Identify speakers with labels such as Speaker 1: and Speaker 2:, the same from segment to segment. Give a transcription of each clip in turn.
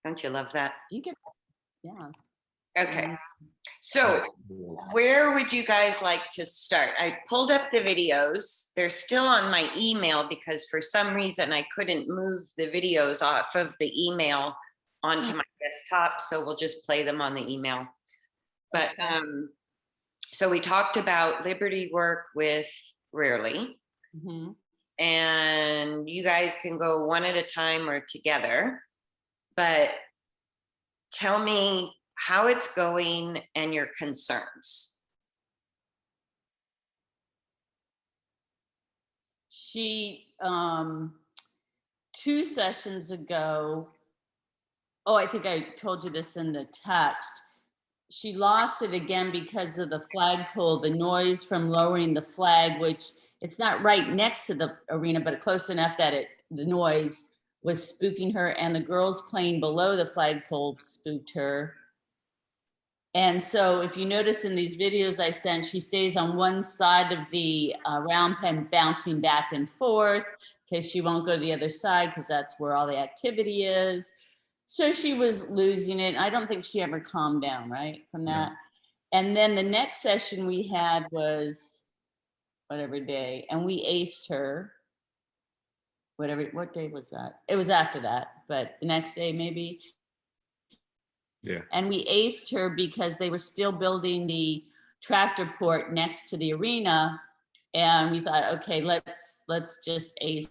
Speaker 1: Don't you love that?
Speaker 2: You get, yeah.
Speaker 1: Okay. So where would you guys like to start? I pulled up the videos. They're still on my email because for some reason I couldn't move the videos off of the email onto my desktop. So we'll just play them on the email. But so we talked about Liberty work with Rarely.
Speaker 2: Mm-hmm.
Speaker 1: And you guys can go one at a time or together. But tell me how it's going and your concerns.
Speaker 2: She, 2 sessions ago, oh, I think I told you this in the text. She lost it again because of the flagpole, the noise from lowering the flag, which it's not right next to the arena, but close enough that the noise was spooking her, and the girls playing below the flagpole spooked her. And so if you notice in these videos I sent, she stays on one side of the round pen bouncing back and forth because she won't go to the other side because that's where all the activity is. So she was losing it. I don't think she ever calmed down, right, from that. No. And then the next session we had was whatever day, and we aced her. What day was that? It was after that, but the next day maybe.
Speaker 3: Yeah.
Speaker 2: And we aced her because they were still building the tractor port next to the arena. And we thought, okay, let's just ace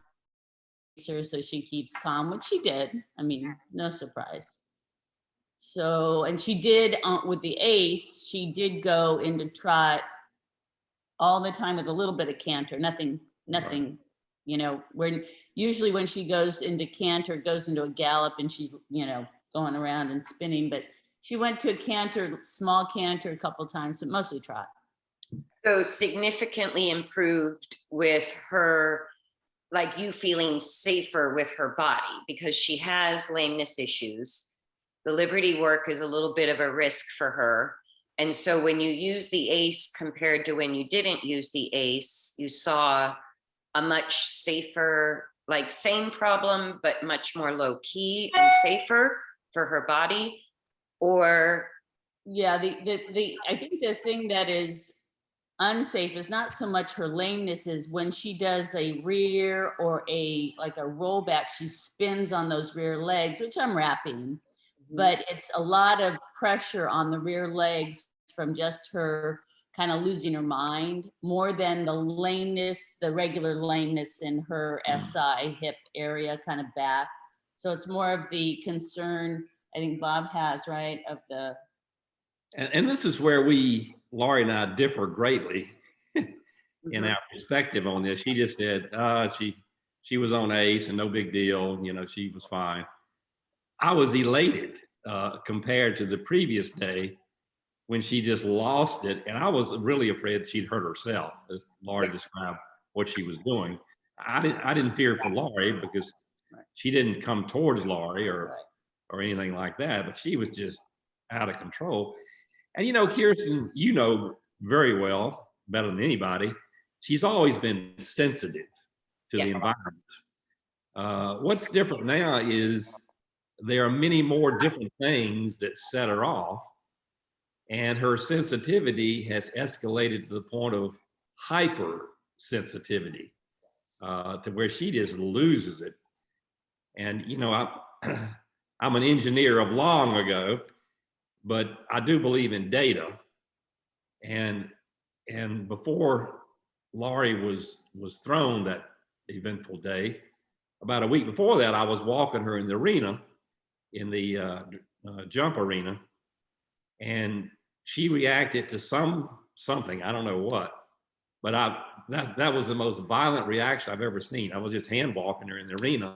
Speaker 2: her so she keeps calm, which she did. I mean, no surprise. So, and she did, with the ace, she did go into trot all the time with a little bit of canter, nothing, right. You know, usually when she goes into canter, goes into a gallop and she's, you know, going around and spinning, but she went to a canter, small canter a couple times, but mostly trot.
Speaker 1: So significantly improved with her, like you feeling safer with her body because she has lameness issues. The Liberty work is a little bit of a risk for her. And so when you use the ace compared to when you didn't use the ace, you saw a much safer, like same problem, but much more low key and safer for her body. Or
Speaker 2: yeah, I think the thing that is unsafe is not so much her lameness, is when she does a rear or like a rollback, she spins on those rear legs, which I'm wrapping, but it's a lot of pressure on the rear legs from just her kind of losing her mind more than the lameness, the regular lameness in her SI hip area, kind of back. So it's more of the concern I think Bob has, right, of the.
Speaker 3: And this is where Laurie and I differ greatly in our perspective on this. She just said she was on ace and no big deal, you know, she was fine. I was elated compared to the previous day when she just lost it, and I was really afraid she'd hurt herself, as Laurie described what she was doing. I didn't fear for Laurie because she didn't come towards Laurie or anything like that, but she was just out of control. And you know, Kirsten, you know very well, better than anybody, she's always been sensitive to the environment. What's different now is there are many more different things that set her off, and her sensitivity has escalated to the point of hypersensitivity, to where she just loses it. And you know, I'm an engineer of long ago, but I do believe in data. And before Laurie was thrown that eventful day, about a week before that, I was walking her in the arena, in the jump arena, and she reacted to something, I don't know what, but that was the most violent reaction I've ever seen. I was just hand walking her in the arena,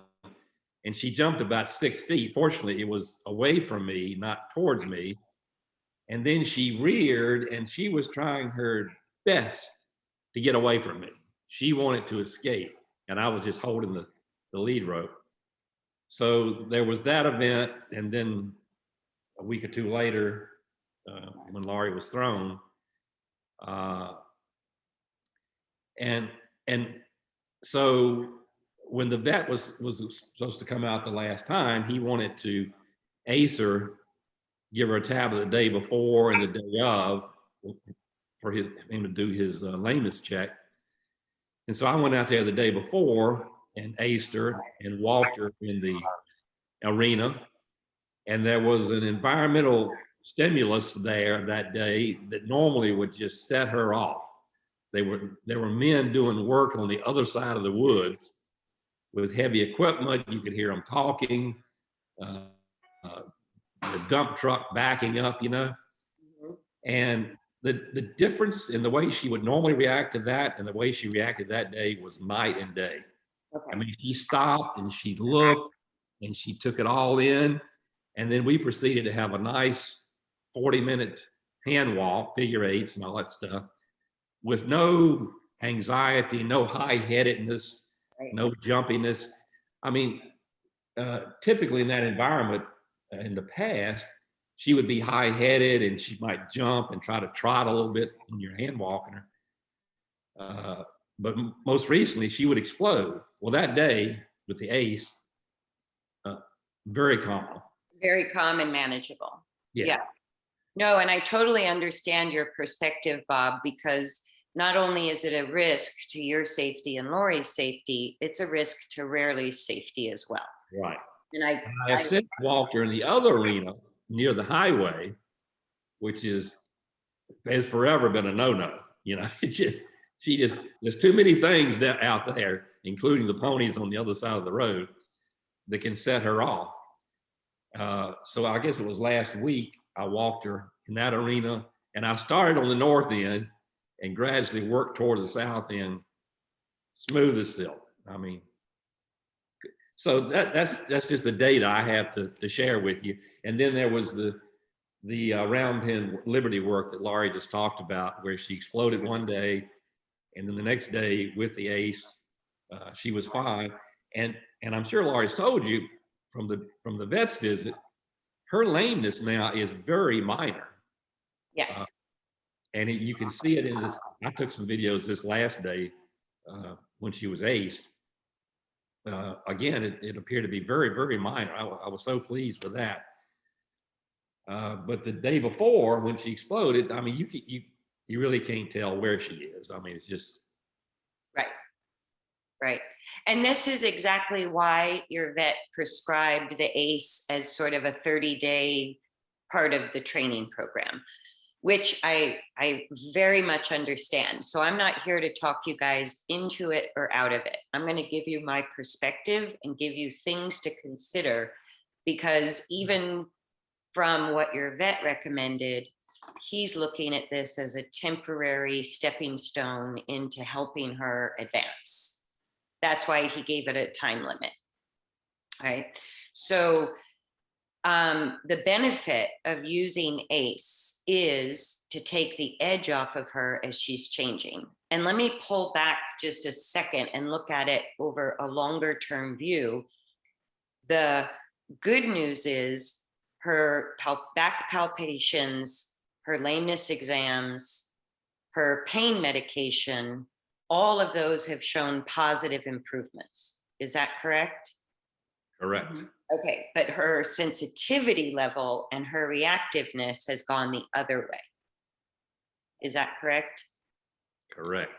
Speaker 3: and she jumped about 6 feet. Fortunately, it was away from me, not towards me. And then she reared, and she was trying her best to get away from me. She wanted to escape, and I was just holding the lead rope. So there was that event, and then a week or two later, when Laurie was thrown, and so when the vet was supposed to come out the last time, he wanted to Acer give her a tablet the day before and the day of for him to do his lameness check. And so I went out there the day before and aced her and walked her in the arena. And there was an environmental stimulus there that day that normally would just set her off. There were men doing work on the other side of the woods with heavy equipment. You could hear them talking, the dump truck backing up, you know. And the difference in the way she would normally react to that and the way she reacted that day was night and day.
Speaker 1: Okay.
Speaker 3: I mean, she stopped and she looked and she took it all in. And then we proceeded to have a nice 40-minute hand walk, figure eights and all that stuff, with no anxiety, no high-headedness, no jumpiness. I mean, typically in that environment in the past, she would be high-headed and she might jump and try to trot a little bit when you're hand walking her. But most recently, she would explode. Well, that day with the ACE, very calm.
Speaker 1: Very calm and manageable.
Speaker 3: Yes.
Speaker 1: Yeah. No, and I totally understand your perspective, Bob, because not only is it a risk to your safety and Laurie's safety, it's a risk to Rarely's safety as well.
Speaker 3: Right.
Speaker 1: And
Speaker 3: I have since walked her in the other arena near the highway, which has forever been a no-no. You know, there's too many things out there, including the ponies on the other side of the road, that can set her off. So I guess it was last week I walked her in that arena, and I started on the north end and gradually worked towards the south end, smooth as silk. I mean, so that's just the data I have to share with you. And then there was the round pin Liberty work that Laurie just talked about, where she exploded one day, and then the next day with the ACE, she was fine. And I'm sure Laurie's told you from the vet's visit, her lameness now is very minor.
Speaker 1: yes.
Speaker 3: And you can see it in this. I took some videos this last day when she was aced. Again, it appeared to be very, very minor. I was so pleased with that. But the day before, when she exploded, I mean, you really can't tell where she is. I mean, it's just
Speaker 1: Right. Right. And this is exactly why your vet prescribed the ACE as sort of a 30-day part of the training program, which I very much understand. So I'm not here to talk you guys into it or out of it. I'm going to give you my perspective and give you things to consider, because even from what your vet recommended, he's looking at this as a temporary stepping stone into helping her advance. That's why he gave it a time limit. Right. So the benefit of using ACE is to take the edge off of her as she's changing. And let me pull back just a second and look at it over a longer term view. The good news is her back palpations, her lameness exams, her pain medication, all of those have shown positive improvements. Is that correct?
Speaker 3: correct.
Speaker 1: Okay, but her sensitivity level and her reactiveness has gone the other way. Is that correct?
Speaker 3: Correct.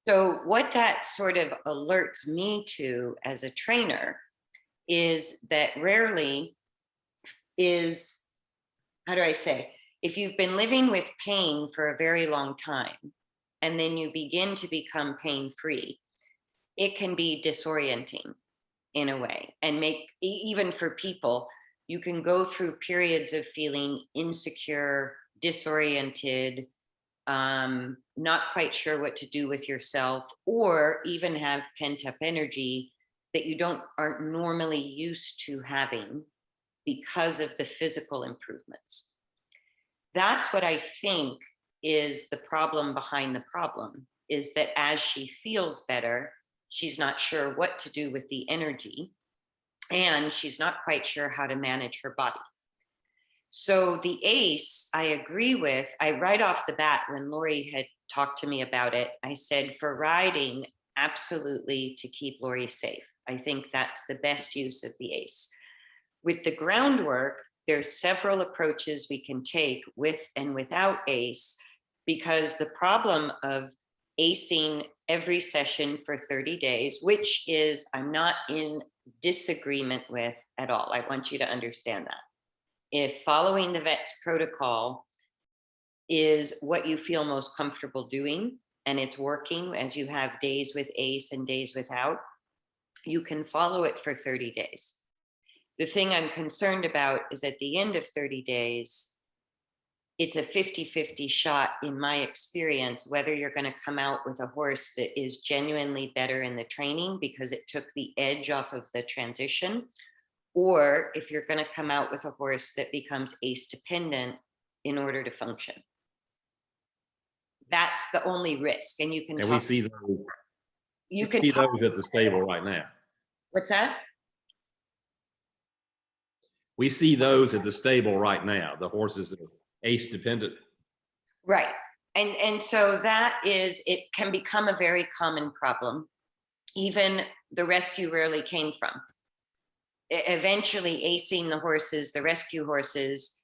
Speaker 1: So what that sort of alerts me to as a trainer is that rarely is, how do I say, if you've been living with pain for a very long time, and then you begin to become pain-free, it can be disorienting in a way, and make, even for people, you can go through periods of feeling insecure, disoriented, not quite sure what to do with yourself, or even have pent-up energy that you aren't normally used to having because of the physical improvements. That's what I think is the problem behind the problem, is that as she feels better, she's not sure what to do with the energy, and she's not quite sure how to manage her body. So the ACE, I agree with. Right off the bat, when Laurie had talked to me about it, I said, for riding, absolutely, to keep Laurie safe. I think that's the best use of the ACE. With the groundwork, there's several approaches we can take with and without ACE, because the problem of acing every session for 30 days, which is I'm not in disagreement with at all. I want you to understand that. If following the vet's protocol is what you feel most comfortable doing, and it's working as you have days with ACE and days without, you can follow it for 30 days. The thing I'm concerned about is at the end of 30 days, it's a 50-50 shot in my experience, whether you're going to come out with a horse that is genuinely better in the training because it took the edge off of the transition, or if you're going to come out with a horse that becomes ACE dependent in order to function. That's the only risk. And you can
Speaker 3: And
Speaker 1: talk,
Speaker 3: we see those,
Speaker 1: you
Speaker 3: we
Speaker 1: can
Speaker 3: see
Speaker 1: talk,
Speaker 3: those at the stable right now.
Speaker 1: what's that?
Speaker 3: We see those at the stable right now, the horses that are ACE dependent.
Speaker 1: Right. And so that is, it can become a very common problem. Even the rescue rarely came from. Eventually acing the horses, the rescue horses,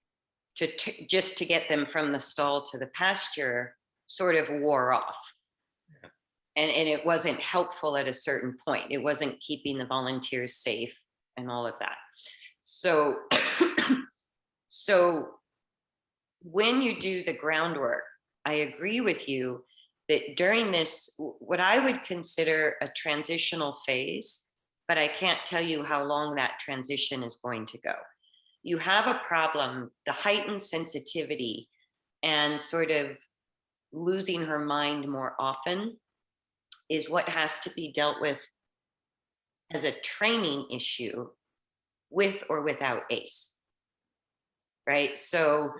Speaker 1: just to get them from the stall to the pasture sort of wore off.
Speaker 3: Yeah.
Speaker 1: And it wasn't helpful at a certain point. It wasn't keeping the volunteers safe and all of that. So, so when you do the groundwork, I agree with you that during this, what I would consider a transitional phase, but I can't tell you how long that transition is going to go. You have a problem, the heightened sensitivity and sort of losing her mind more often is what has to be dealt with as a training issue with or without ACE, right? So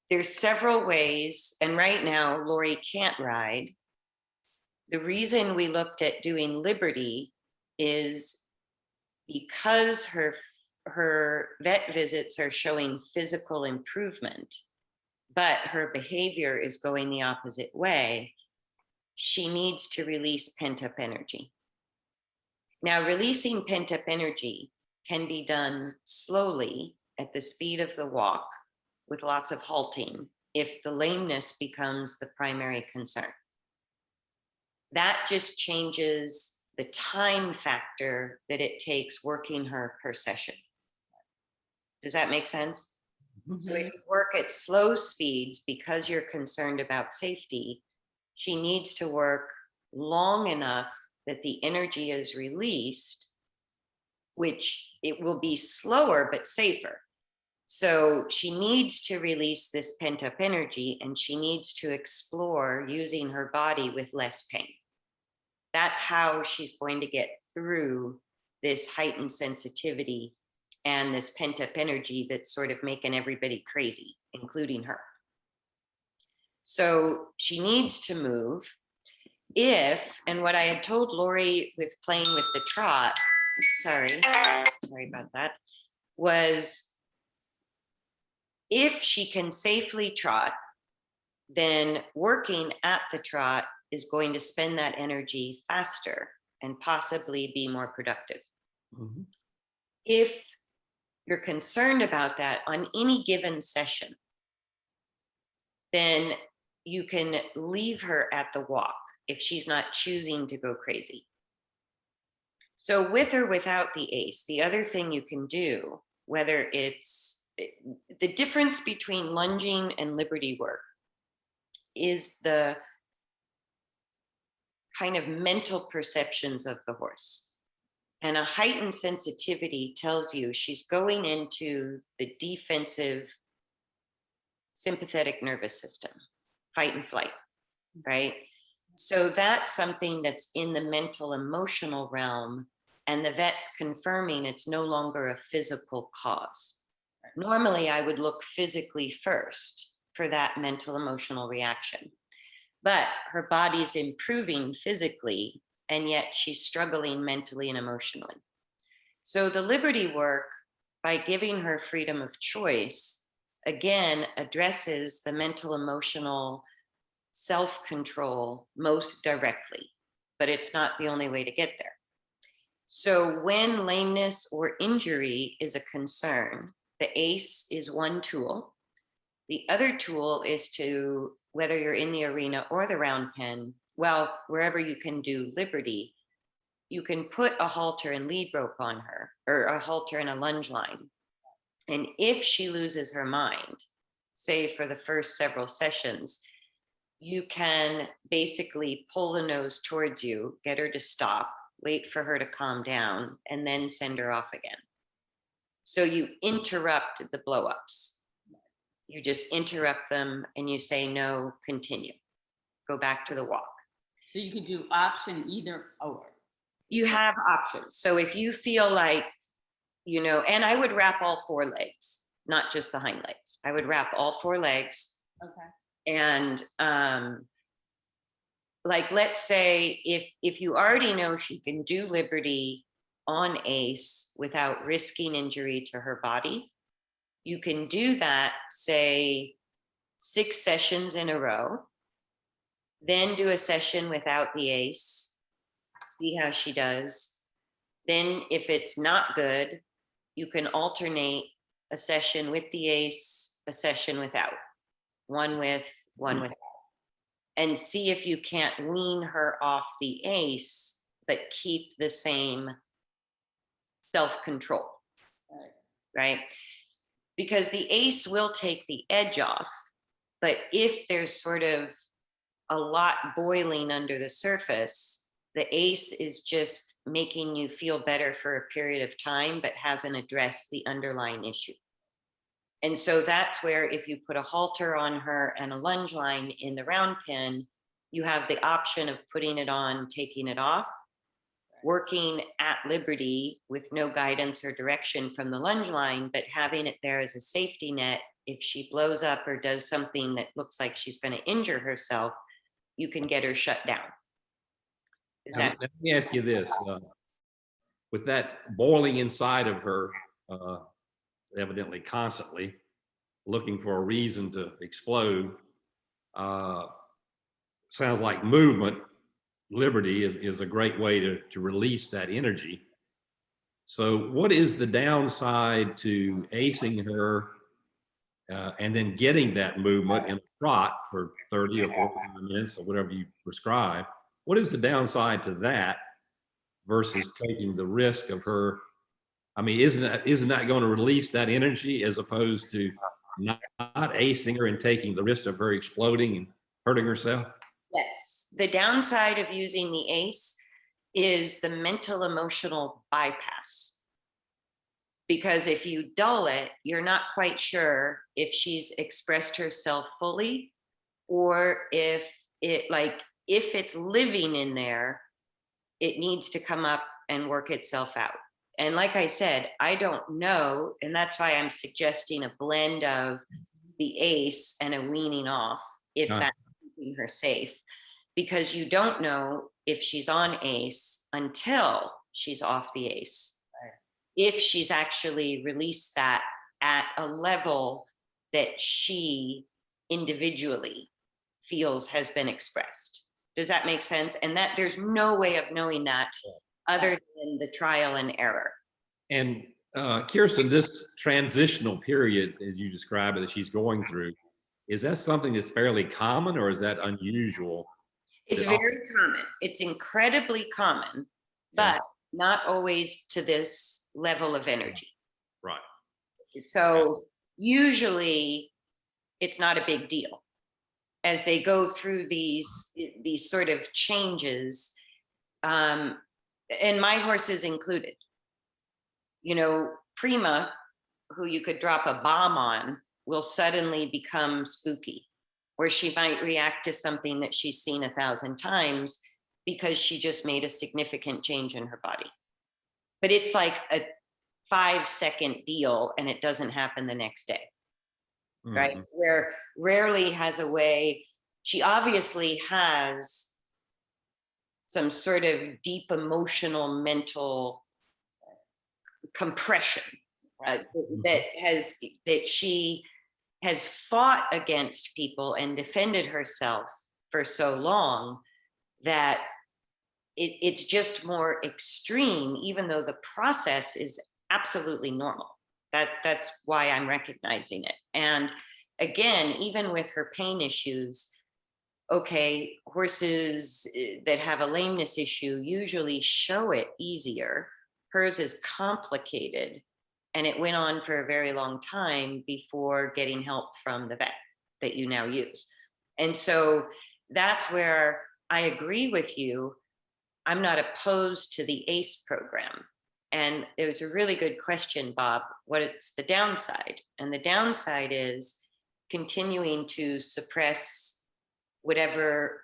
Speaker 1: there's several ways, and right now Laurie can't ride. The reason we looked at doing Liberty is because her vet visits are showing physical improvement, but her behavior is going the opposite way. She needs to release pent-up energy. Now, releasing pent-up energy can be done slowly at the speed of the walk with lots of halting if the lameness becomes the primary concern. That just changes the time factor that it takes working her per session. Does that make sense? Mm-hmm. So if you work at slow speeds because you're concerned about safety, she needs to work long enough that the energy is released, which it will be slower but safer. So she needs to release this pent-up energy, and she needs to explore using her body with less pain. That's how she's going to get through this heightened sensitivity and this pent-up energy that's sort of making everybody crazy, including her. So she needs to move. If, and what I had told Laurie with playing with the trot, sorry about that, was if she can safely trot, then working at the trot is going to spend that energy faster and possibly be more productive. Mm-hmm. If you're concerned about that on any given session, then you can leave her at the walk if she's not choosing to go crazy. So with or without the ACE, the other thing you can do, whether it's the difference between lunging and Liberty work is the kind of mental perceptions of the horse. And a heightened sensitivity tells you she's going into the defensive sympathetic nervous system, fight and flight, right? So that's something that's in the mental emotional realm, and the vet's confirming it's no longer a physical cause. Normally, I would look physically first for that mental emotional reaction, but her body's improving physically, and yet she's struggling mentally and emotionally. So the Liberty work, by giving her freedom of choice, again, addresses the mental emotional self-control most directly, but it's not the only way to get there. So when lameness or injury is a concern, The ACE is one tool. The other tool is to, whether you're in the arena or the round pen, well, wherever you can do Liberty, you can put a halter and lead rope on her, or a halter and a lunge line. And if she loses her mind, say for the first several sessions, you can basically pull the nose towards you, get her to stop, wait for her to calm down, and then send her off again. So you interrupt the blowups. You just interrupt them and you say, no, continue. Go back to the walk.
Speaker 2: So you could do option either or.
Speaker 1: You have options. So if you feel like, and I would wrap all 4 legs, not just the hind legs. I would wrap all 4 legs.
Speaker 2: Okay.
Speaker 1: And like, let's say if you already know she can do Liberty on ACE without risking injury to her body, you can do that, say 6 sessions in a row, then do a session without the ACE, see how she does. Then if it's not good, you can alternate a session with the ACE, a session without, one with, one without, and see if you can't wean her off the ACE, but keep the same self-control, right? Because the ACE will take the edge off, but if there's sort of a lot boiling under the surface, the ACE is just making you feel better for a period of time, but hasn't addressed the underlying issue. And so that's where if you put a halter on her and a lunge line in the round pen, you have the option of putting it on, taking it off, working at Liberty with no guidance or direction from the lunge line, but having it there as a safety net. If she blows up or does something that looks like she's going to injure herself, you can get her shut down.
Speaker 3: Let me ask you this. With that boiling inside of her, evidently constantly looking for a reason to explode, sounds like movement, Liberty is a great way to release that energy. So what is the downside to acing her and then getting that movement in a trot for 30 or 45 minutes or whatever you prescribe? What is the downside to that versus taking the risk of her? I mean, isn't that going to release that energy as opposed to not acing her and taking the risk of her exploding and hurting herself?
Speaker 1: Yes. The downside of using the ACE is the mental emotional bypass. Because if you dull it, you're not quite sure if she's expressed herself fully, or if it's living in there, it needs to come up and work itself out. And like I said, I don't know. And that's why I'm suggesting a blend of the ACE and a weaning off, if that's keeping her safe, because you don't know if she's on ACE until she's off the ACE. Right. If she's actually released that at a level that she individually feels has been expressed. Does that make sense? And that there's no way of knowing that other than the trial and error.
Speaker 3: And Kirsten, this transitional period, as you describe it, that she's going through, is that something that's fairly common, or is that unusual?
Speaker 1: It's very common. It's incredibly common, but not always to this level of energy.
Speaker 3: Right.
Speaker 1: So usually it's not a big deal. As they go through these sort of changes, and my horses included, Prima, who you could drop a bomb on, will suddenly become spooky, where she might react to something that she's seen 1,000 times because she just made a significant change in her body. But it's like a 5-second deal and it doesn't happen the next day. Mm-hmm. Right? Where rarely has a way, she obviously has some sort of deep emotional, mental compression that she has fought against people and defended herself for so long that it's just more extreme, even though the process is absolutely normal. That's why I'm recognizing it. And again, even with her pain issues, okay, horses that have a lameness issue usually show it easier. Hers is complicated, and it went on for a very long time before getting help from the vet that you now use. And so that's where I agree with you. I'm not opposed to the ACE program. And it was a really good question, Bob. What's the downside? And the downside is continuing to suppress whatever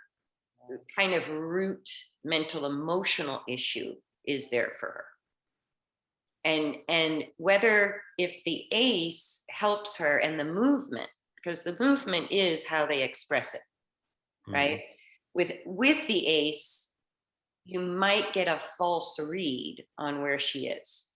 Speaker 1: kind of root mental emotional issue is there for her. And whether if the ACE helps her and the movement, because the movement is how they express it, right? With the ACE, you might get a false read on where she is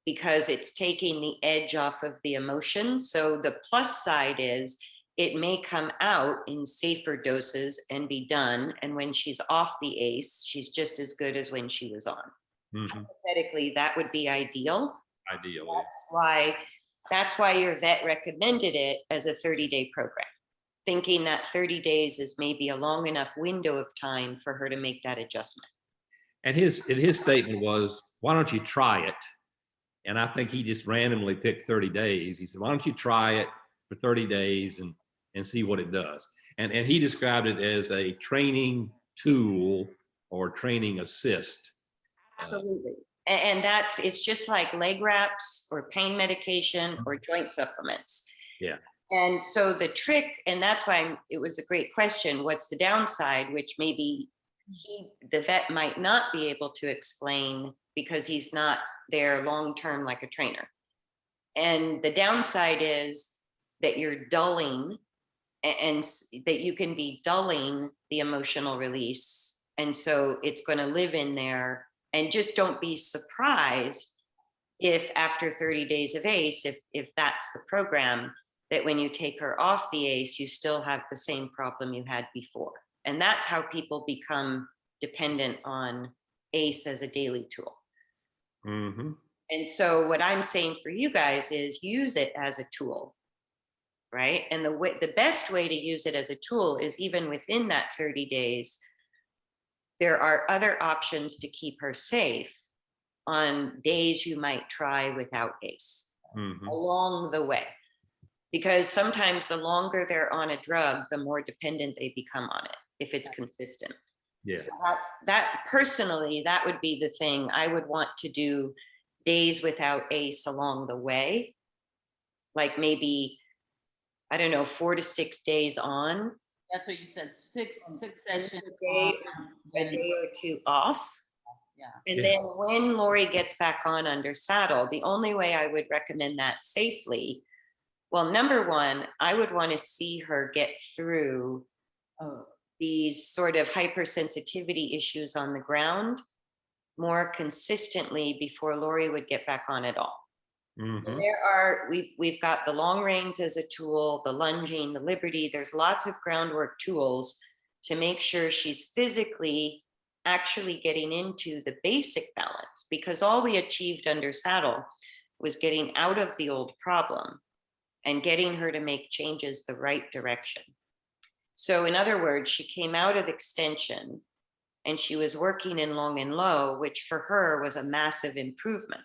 Speaker 1: because it's taking the edge off of the emotion. So the plus side is it may come out in safer doses and be done. And when she's off the ACE, she's just as good as when she was on. Hypothetically, that would be ideal.
Speaker 3: Ideally.
Speaker 1: That's why your vet recommended it as a 30-day program, thinking that 30 days is maybe a long enough window of time for her to make that adjustment.
Speaker 3: And his statement was, why don't you try it? And I think he just randomly picked 30 days. He said, why don't you try it for 30 days and see what it does? And he described it as a training tool or training assist.
Speaker 1: Absolutely. And it's just like leg wraps or pain medication or joint supplements.
Speaker 3: Yeah.
Speaker 1: And so the trick, and that's why it was a great question, what's the downside, which maybe the vet might not be able to explain because he's not there long-term like a trainer. And the downside is that you're dulling and that you can be dulling the emotional release. And so it's going to live in there. And just don't be surprised if after 30 days of ACE, if that's the program, that when you take her off the ACE, you still have the same problem you had before. And that's how people become dependent on ACE as a daily tool. And so what I'm saying for you guys is use it as a tool, right? And the best way to use it as a tool is even within that 30 days, there are other options to keep her safe on days you might try without ACE along the way. Because sometimes the longer they're on a drug, the more dependent they become on it, if it's consistent.
Speaker 3: Yeah.
Speaker 1: So that personally, that would be the thing. I would want to do days without ACE along the way. Like maybe, I don't know, 4 to 6 days on.
Speaker 2: That's what you said, six sessions.
Speaker 1: A day or two off.
Speaker 2: Yeah.
Speaker 1: And then when Laurie gets back on under saddle, the only way I would recommend that safely, well, number one, I would want to see her get through these sort of hypersensitivity issues on the ground more consistently before Laurie would get back on at all. We've got the long reins as a tool, the lunging, the liberty. There's lots of groundwork tools to make sure she's physically actually getting into the basic balance, because all we achieved under saddle was getting out of the old problem and getting her to make changes the right direction. So in other words, she came out of extension and she was working in long and low, which for her was a massive improvement.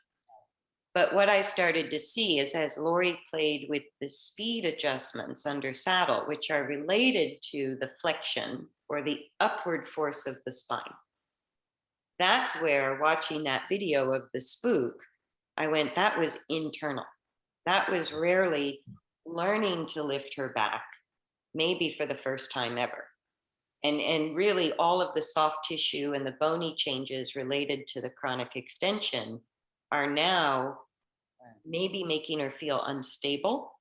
Speaker 1: But what I started to see is as Laurie played with the speed adjustments under saddle, which are related to the flexion or the upward force of the spine. That's where watching that video of the spook, I went, that was internal. That was rarely learning to lift her back, maybe for the first time ever. And really all of the soft tissue and the bony changes related to the chronic extension are now maybe making her feel unstable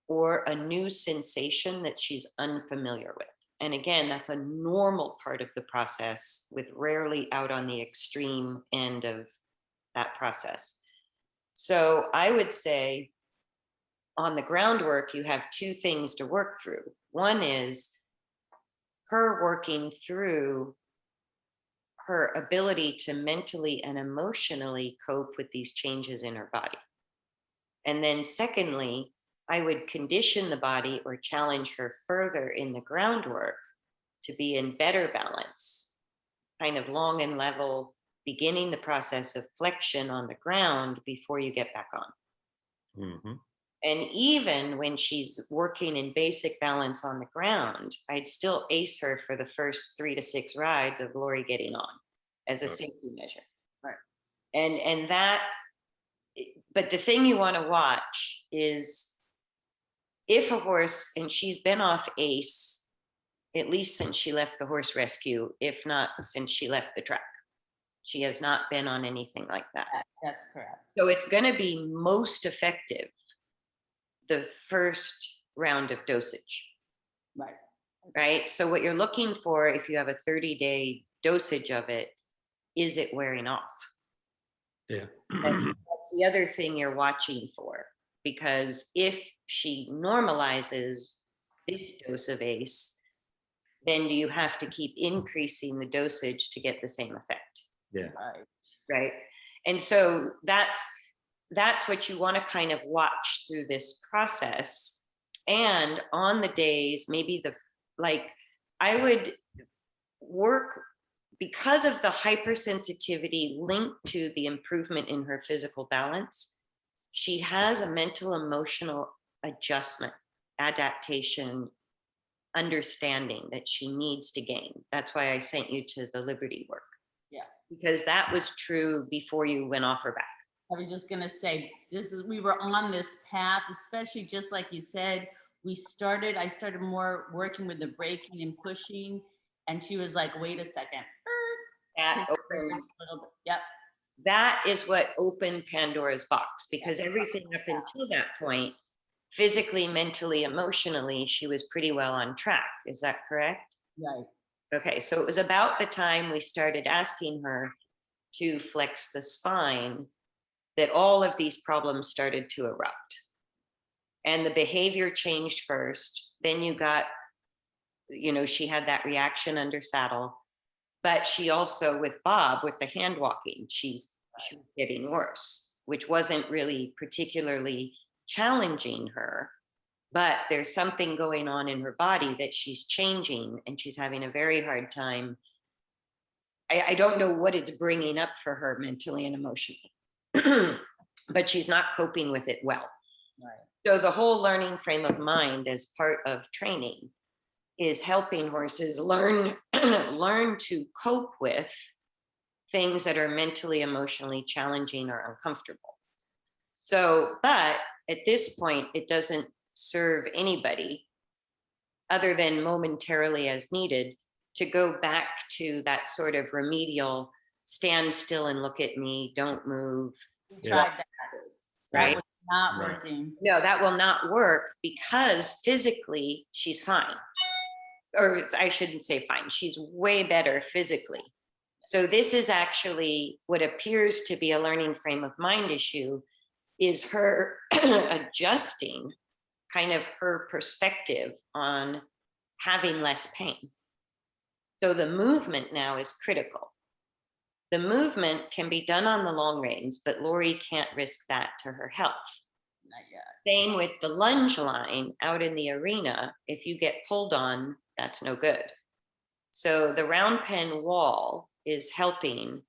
Speaker 1: or a new sensation that she's unfamiliar with. And again, that's a normal part of the process, with rarely out on the extreme end of that process. So I would say on the groundwork, you have two things to work through. One is her working through her ability to mentally and emotionally cope with these changes in her body. And then secondly, I would condition the body or challenge her further in the groundwork to be in better balance, kind of long and level, beginning the process of flexion on the ground before you get back on.
Speaker 3: Mhm.
Speaker 1: And even when she's working in basic balance on the ground, I'd still ace her for the first 3 to 6 rides of Laurie getting on as a
Speaker 3: Okay.
Speaker 1: safety measure.
Speaker 2: Right.
Speaker 1: And that, but the thing you want to watch is if a horse, and she's been off ACE at least since she left the horse rescue, if not since she left the track. She has not been on anything like that.
Speaker 2: That's correct.
Speaker 1: So it's going to be most effective the first round of dosage,
Speaker 2: Right.
Speaker 1: right? So what you're looking for if you have a 30-day dosage of it, is it wearing off?
Speaker 3: Yeah.
Speaker 1: That's the other thing you're watching for, because if she normalizes this dose of ACE, then you have to keep increasing the dosage to get the same effect.
Speaker 3: Yeah.
Speaker 2: Right.
Speaker 1: Right. And so that's what you want to kind of watch through this process. And on the days, maybe I would work, because of the hypersensitivity linked to the improvement in her physical balance, she has a mental emotional adjustment, adaptation, understanding that she needs to gain. That's why I sent you to the Liberty work.
Speaker 2: Yeah.
Speaker 1: Because that was true before you went off her back.
Speaker 2: I was just gonna say, we were on this path, especially just like you said, I started more working with the braking and pushing, and she was like, wait a second.
Speaker 1: That
Speaker 2: Take
Speaker 1: opened,
Speaker 2: a little bit. Yep.
Speaker 1: that is what opened Pandora's box, because everything up until that point, physically, mentally, emotionally, she was pretty well on track. Is that correct?
Speaker 2: Right.
Speaker 1: Okay, so it was about the time we started asking her to flex the spine that all of these problems started to erupt. And the behavior changed first. Then you got, she had that reaction under saddle, but she also, with Bob, with the hand walking, she was getting worse, which wasn't really particularly challenging her. But there's something going on in her body that she's changing, and she's having a very hard time. I don't know what it's bringing up for her mentally and emotionally, but she's not coping with it well.
Speaker 2: Right.
Speaker 1: So the whole learning frame of mind as part of training is helping horses learn to cope with things that are mentally, emotionally challenging or uncomfortable. So, but at this point, it doesn't serve anybody other than momentarily as needed to go back to that sort of remedial, stand still and look at me, don't move.
Speaker 2: We
Speaker 3: Yeah.
Speaker 2: tried that.
Speaker 1: Right?
Speaker 2: That was not
Speaker 3: Right.
Speaker 2: working.
Speaker 1: No, that will not work because physically she's fine. Or I shouldn't say fine, she's way better physically. So this is actually what appears to be a learning frame of mind issue, is her adjusting kind of her perspective on having less pain. So the movement now is critical. The movement can be done on the long reins, but Laurie can't risk that to her health.
Speaker 2: Not yet.
Speaker 1: Same with the lunge line out in the arena. If you get pulled on, that's no good. So the round pen wall is helping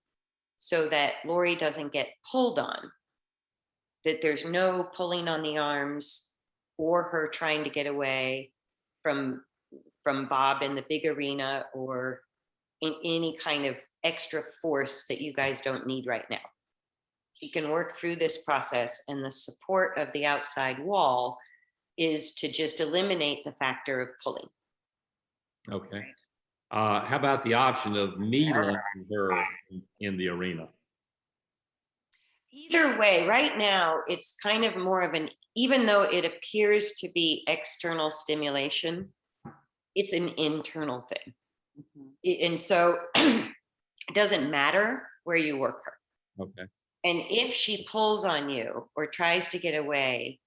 Speaker 1: so that Laurie doesn't get pulled on, that there's no pulling on the arms or her trying to get away from Bob in the big arena, or in any kind of extra force that you guys don't need right now. She can work through this process, and the support of the outside wall is to just eliminate the factor of pulling.
Speaker 3: Okay. How about the option of me lunging her in the arena?
Speaker 1: Either way, right now, it's kind of more of an, even though it appears to be external stimulation, it's an internal thing.
Speaker 2: Mhm.
Speaker 1: And so it doesn't matter where you work her.
Speaker 3: Okay.
Speaker 1: And if she pulls on you or tries to get away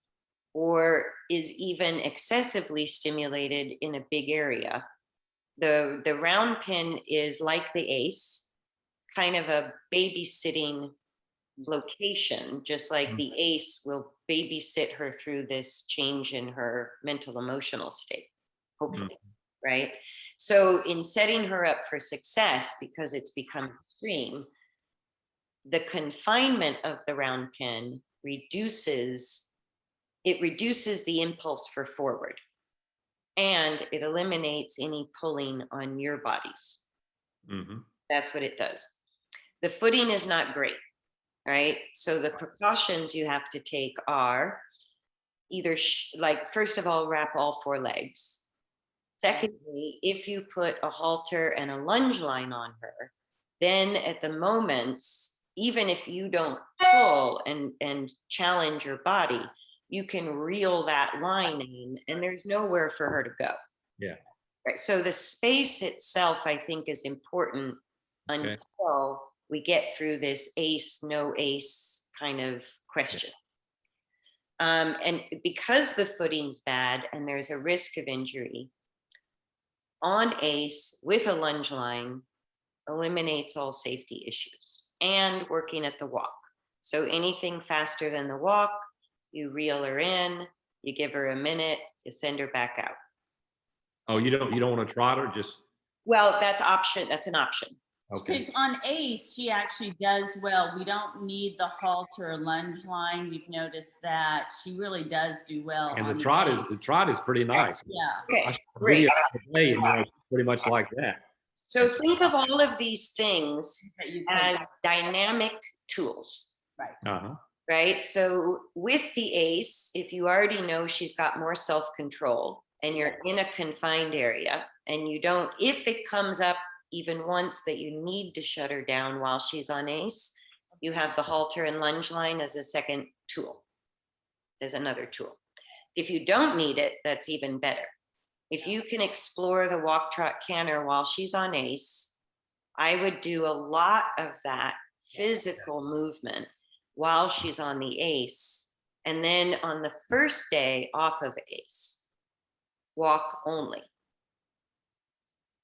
Speaker 1: or is even excessively stimulated in a big area, the round pin is like the ACE, kind of a babysitting location, just like the ACE will babysit her through this change in her mental emotional state, hopefully, right? So in setting her up for success, because it's become extreme, the confinement of the round pin reduces the impulse for forward, and it eliminates any pulling on your bodies. That's what it does. The footing is not great, right? So the precautions you have to take are either like, first of all, wrap all 4 legs. Secondly, if you put a halter and a lunge line on her, then at the moments, even if you don't pull and challenge your body, you can reel that line in and there's nowhere for her to go.
Speaker 3: Yeah.
Speaker 1: Right. So the space itself, I think, is important until we get through this ACE, no ACE kind of question. And because the footing's bad and there's a risk of injury, on ACE with a lunge line eliminates all safety issues, and working at the walk. So anything faster than the walk, you reel her in, you give her a minute, you send her back out.
Speaker 3: Oh, you don't want to trot her? Just
Speaker 1: Well, that's an option.
Speaker 3: okay.
Speaker 2: Because on ACE, she actually does well. We don't need the halter or lunge line. We've noticed that she really does do well.
Speaker 3: And
Speaker 2: on
Speaker 3: the trot
Speaker 2: ACE.
Speaker 3: is pretty nice.
Speaker 2: Yeah.
Speaker 1: Okay,
Speaker 3: I saw a
Speaker 1: great.
Speaker 3: video today, and it's pretty much like that.
Speaker 1: So think of all of these things
Speaker 2: That you
Speaker 1: as
Speaker 2: can-
Speaker 1: dynamic tools,
Speaker 3: Uh-huh.
Speaker 1: right? So with the ACE, if you already know she's got more self-control and you're in a confined area and you don't, if it comes up even once that you need to shut her down while she's on ACE, you have the halter and lunge line as a second tool, as another tool. If you don't need it, that's even better. If you can explore the walk, trot, canter while she's on ACE, I would do a lot of that physical movement while she's on the ACE. And then on the first day off of ACE, walk only.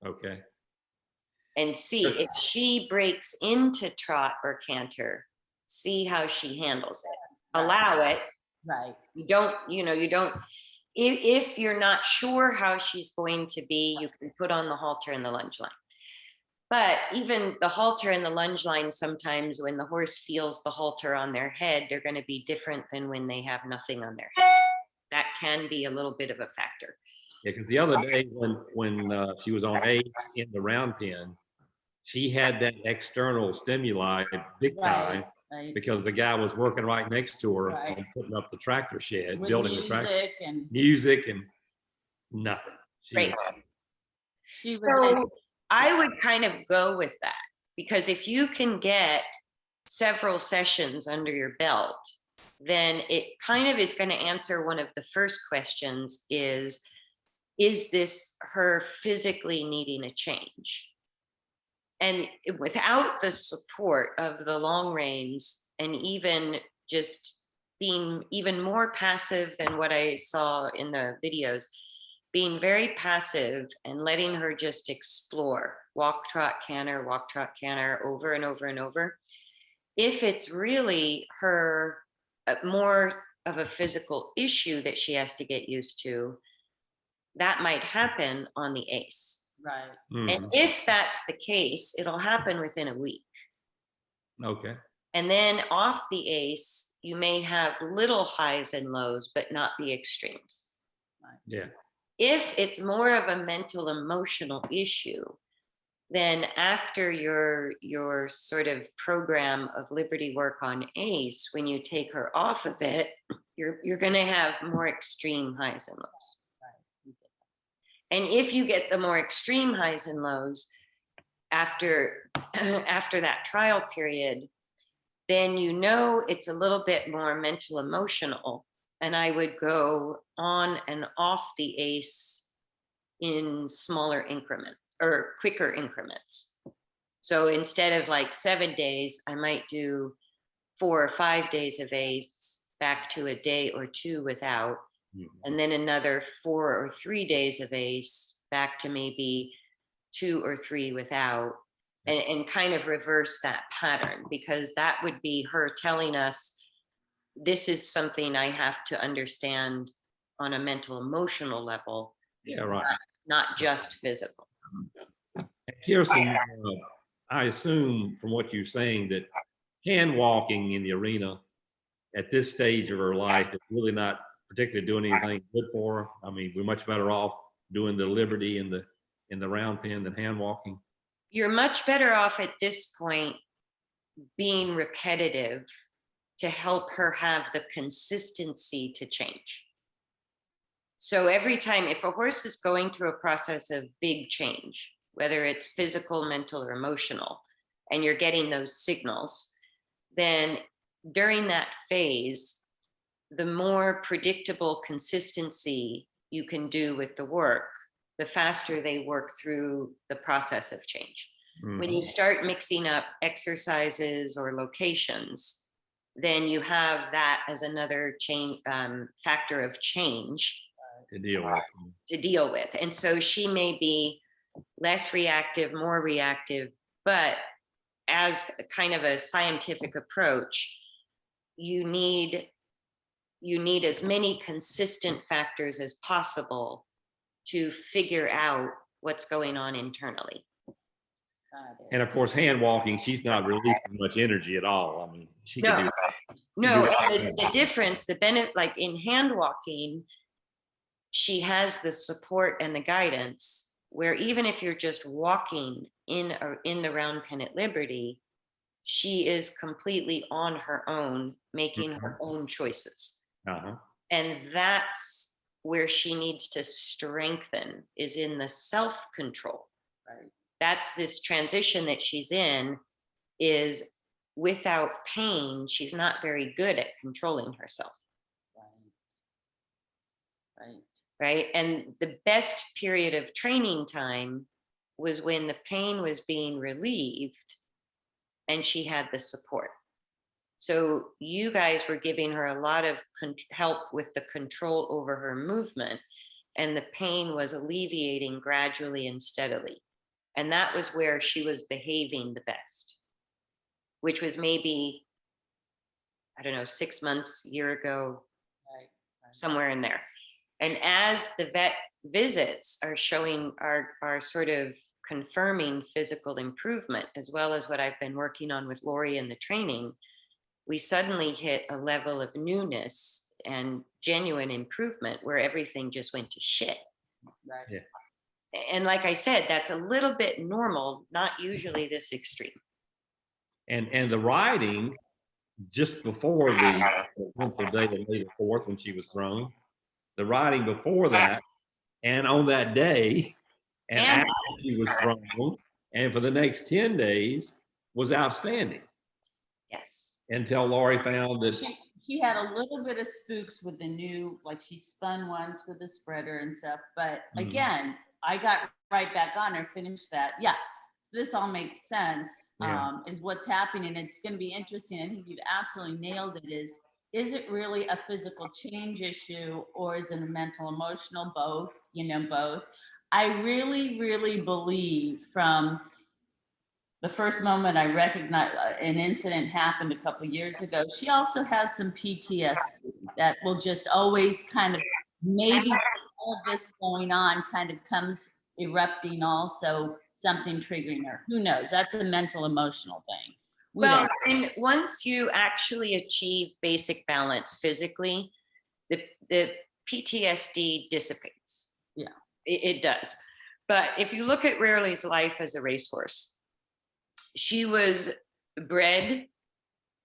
Speaker 3: Okay.
Speaker 1: And see if she breaks into trot or canter, see how she handles it. Allow it.
Speaker 2: Right.
Speaker 1: You don't, if you're not sure how she's going to be, you can put on the halter and the lunge line. But even the halter and the lunge line, sometimes when the horse feels the halter on their head, they're going to be different than when they have nothing on their head. That can be a little bit of a factor.
Speaker 3: Yeah, because the other day when she was on ACE in the round pen, she had that external stimuli big time
Speaker 2: Right.
Speaker 3: because the guy was working right next to her
Speaker 2: Right.
Speaker 3: on putting up the tractor shed,
Speaker 2: With
Speaker 3: building the tractor.
Speaker 2: music and
Speaker 3: Nothing.
Speaker 1: Great.
Speaker 2: she was
Speaker 1: So I would kind of go with that, because if you can get several sessions under your belt, then it kind of is going to answer one of the first questions is this her physically needing a change? And without the support of the long reins, and even just being even more passive than what I saw in the videos, being very passive and letting her just explore, walk, trot, canter, over and over and over. If it's really her more of a physical issue that she has to get used to, that might happen on the ACE.
Speaker 2: right.
Speaker 1: And if that's the case, it'll happen within a week.
Speaker 3: Okay.
Speaker 1: And then off the ACE, you may have little highs and lows, but not the extremes.
Speaker 3: Yeah.
Speaker 1: If it's more of a mental emotional issue, then after your sort of program of Liberty work on ACE, when you take her off of it, you're going to have more extreme highs and lows. And if you get the more extreme highs and lows after that trial period, then it's a little bit more mental emotional. And I would go on and off the ACE in smaller increments or quicker increments. So instead of like 7 days, I might do 4 or 5 days of ACE, back to a day or 2 without, and then another 4 or 3 days of ACE, back to maybe 2 or 3 without. and kind of reverse that pattern, because that would be her telling us, this is something I have to understand on a mental emotional level,
Speaker 3: Yeah, right.
Speaker 1: not just physical.
Speaker 3: And Kirsten, I assume from what you're saying that hand walking in the arena at this stage of her life is really not particularly doing anything good for her. I mean, we're much better off doing the liberty in the round pen than hand walking.
Speaker 1: You're much better off at this point being repetitive to help her have the consistency to change. So every time, if a horse is going through a process of big change, whether it's physical, mental, or emotional, and you're getting those signals, then during that phase, the more predictable consistency you can do with the work, the faster they work through the process of change. When you start mixing up exercises or locations, then you have that as another factor of change
Speaker 3: to deal with.
Speaker 1: And so she may be less reactive, more reactive, but as kind of a scientific approach, you need as many consistent factors as possible to figure out what's going on internally.
Speaker 3: And of course, hand walking, she's not releasing much energy at all. I mean, she can do that.
Speaker 1: No, and the difference, the benefit, like in hand walking, she has the support and the guidance, where even if you're just walking in the round pen at Liberty, she is completely on her own, making her own choices. And that's where she needs to strengthen, is in the self-control.
Speaker 2: Right.
Speaker 1: That's this transition that she's in, is without pain, she's not very good at controlling herself. Right. And the best period of training time was when the pain was being relieved and she had the support. So you guys were giving her a lot of help with the control over her movement, and the pain was alleviating gradually and steadily. And that was where she was behaving the best, which was maybe, I don't know, 6 months, a year ago, somewhere in there. And as the vet visits are showing, are sort of confirming physical improvement, as well as what I've been working on with Laurie in the training, we suddenly hit a level of newness and genuine improvement where everything just went to shit.
Speaker 2: Right.
Speaker 3: Yeah.
Speaker 1: And like I said, that's a little bit normal, not usually this extreme.
Speaker 3: And the riding just before the eventful day of May the 4th, when she was thrown, the riding before that, and on that day, and after she was thrown, and for the next 10 days, was outstanding.
Speaker 1: Yes.
Speaker 3: Until Laurie found that
Speaker 2: she had a little bit of spooks with the new, like she spun once with the spreader and stuff. But again, I got right back on her, finished that. Yeah. So this all makes sense, is what's happening. It's going to be interesting. I think you've absolutely nailed it. Is it really a physical change issue, or is it a mental, emotional, both? Both. I really, really believe from the first moment I recognized an incident happened a couple of years ago, she also has some PTSD that will just always kind of, maybe all of this going on kind of comes erupting, also something triggering her. Who knows? That's a mental, emotional thing.
Speaker 1: Well, and once you actually achieve basic balance physically, the PTSD dissipates.
Speaker 2: Yeah,
Speaker 1: it does. But if you look at Rarely's life as a racehorse, she was bred,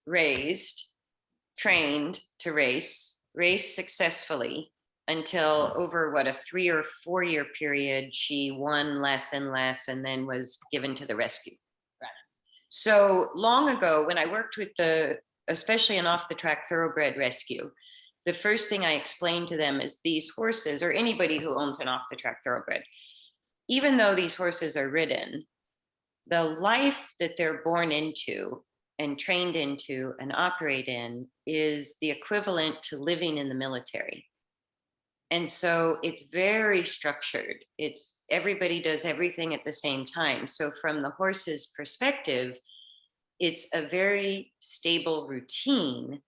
Speaker 1: raised, trained to race successfully until over a 3 or 4 year period, she won less and less and then was given to the rescue.
Speaker 2: Right.
Speaker 1: So long ago, when I worked with especially an off the track thoroughbred rescue, the first thing I explained to them is these horses, or anybody who owns an off the track thoroughbred, even though these horses are ridden, the life that they're born into and trained into and operate in is the equivalent to living in the military. And so it's very structured. It's everybody does everything at the same time. So from the horse's perspective, it's a very stable routine,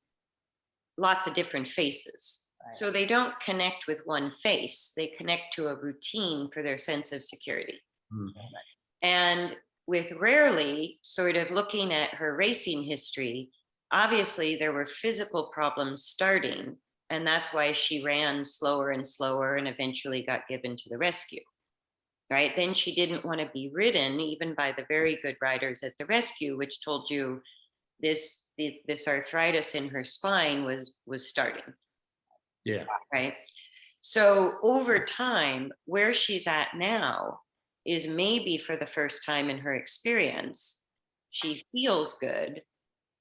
Speaker 1: lots of different faces. So they don't connect with one face, they connect to a routine for their sense of security. And with Rarely, sort of looking at her racing history, obviously there were physical problems starting, and that's why she ran slower and slower and eventually got given to the rescue. Right? Then she didn't want to be ridden, even by the very good riders at the rescue, which told you this arthritis in her spine was starting.
Speaker 3: Yeah.
Speaker 1: Right. So over time, where she's at now is maybe for the first time in her experience, she feels good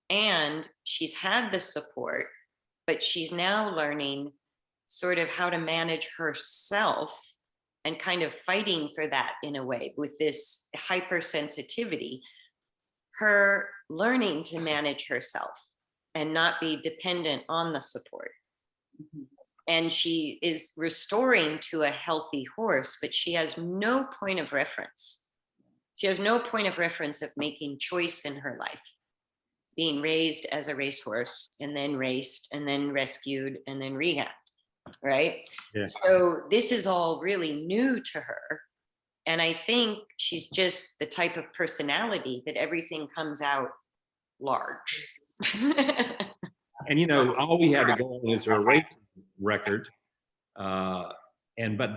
Speaker 1: and she's had the support, but she's now learning sort of how to manage herself and kind of fighting for that in a way with this hypersensitivity, her learning to manage herself and not be dependent on the support. And she is restoring to a healthy horse, but she has no point of reference. She has no point of reference of making choice in her life, being raised as a racehorse and then raced and then rescued and then rehabbed, right?
Speaker 3: Yeah.
Speaker 1: So this is all really new to her. And I think she's just the type of personality that everything comes out large.
Speaker 3: And you know, all we had to go on is her race record. But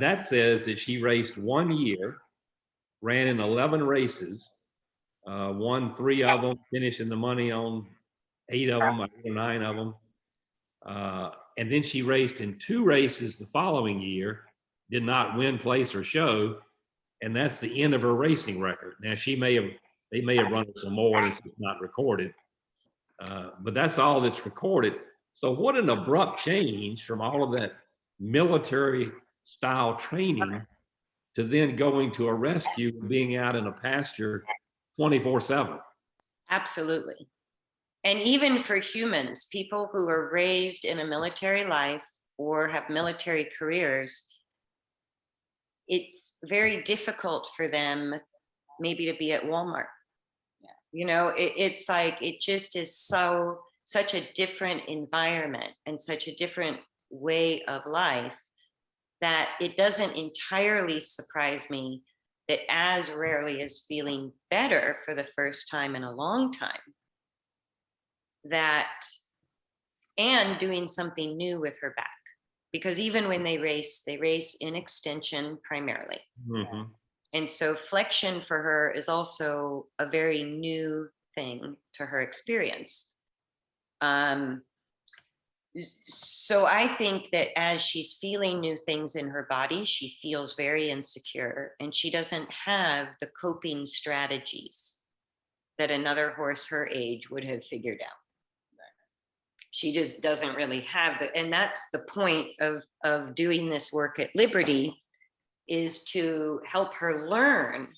Speaker 3: that says that she raced 1 year, ran in 11 races, won 3 of them, finishing the money on 8 of them, 8 or 9 of them. And then she raced in 2 races the following year, did not win, place, or show. And that's the end of her racing record. Now they may have run some more and it's not recorded. But that's all that's recorded. So what an abrupt change from all of that military style training to then going to a rescue and being out in a pasture 24/7.
Speaker 1: Absolutely. And even for humans, people who are raised in a military life or have military careers, it's very difficult for them maybe to be at Walmart. You know, it's like, it just is such a different environment and such a different way of life that it doesn't entirely surprise me that as Rarely is feeling better for the first time in a long time, that and doing something new with her back. Because even when they race in extension primarily.
Speaker 3: Mm-hmm.
Speaker 1: And so flexion for her is also a very new thing to her experience. So I think that as she's feeling new things in her body, she feels very insecure and she doesn't have the coping strategies that another horse her age would have figured out. She just doesn't really have and that's the point of doing this work at Liberty, is to help her learn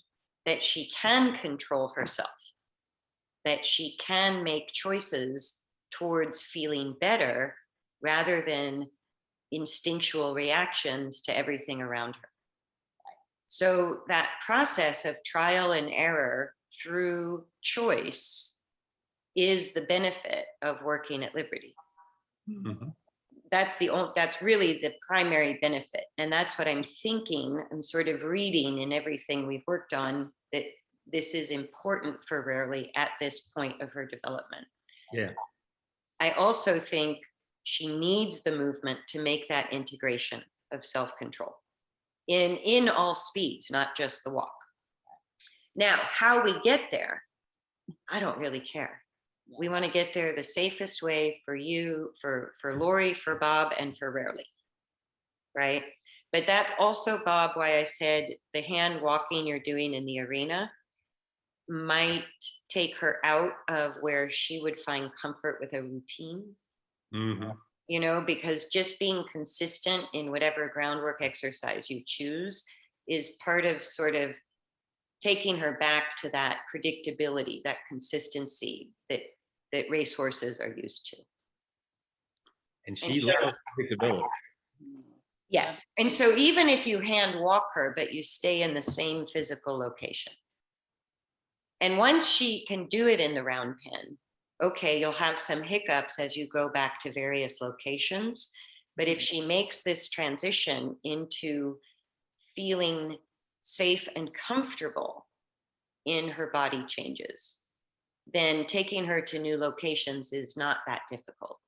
Speaker 1: that she can control herself, that she can make choices towards feeling better rather than instinctual reactions to everything around her. So that process of trial and error through choice is the benefit of working at Liberty.
Speaker 3: Mm-hmm.
Speaker 1: That's really the primary benefit. And that's what I'm thinking. I'm sort of reading in everything we've worked on that this is important for Rarely at this point of her development.
Speaker 3: Yeah.
Speaker 1: I also think she needs the movement to make that integration of self-control in all speeds, not just the walk. Now, how we get there, I don't really care. We want to get there the safest way for you, for Laurie, for Bob, and for Rarely, right? But that's also, Bob, why I said the hand walking you're doing in the arena might take her out of where she would find comfort with a routine.
Speaker 3: Mm-hmm.
Speaker 1: You know, because just being consistent in whatever groundwork exercise you choose is part of sort of taking her back to that predictability, that consistency that racehorses are used to.
Speaker 3: And she loves predictability.
Speaker 1: Yes. And so even if you hand walk her, but you stay in the same physical location. And once she can do it in the round pen, okay, you'll have some hiccups as you go back to various locations. But if she makes this transition into feeling safe and comfortable in her body changes, then taking her to new locations is not that difficult.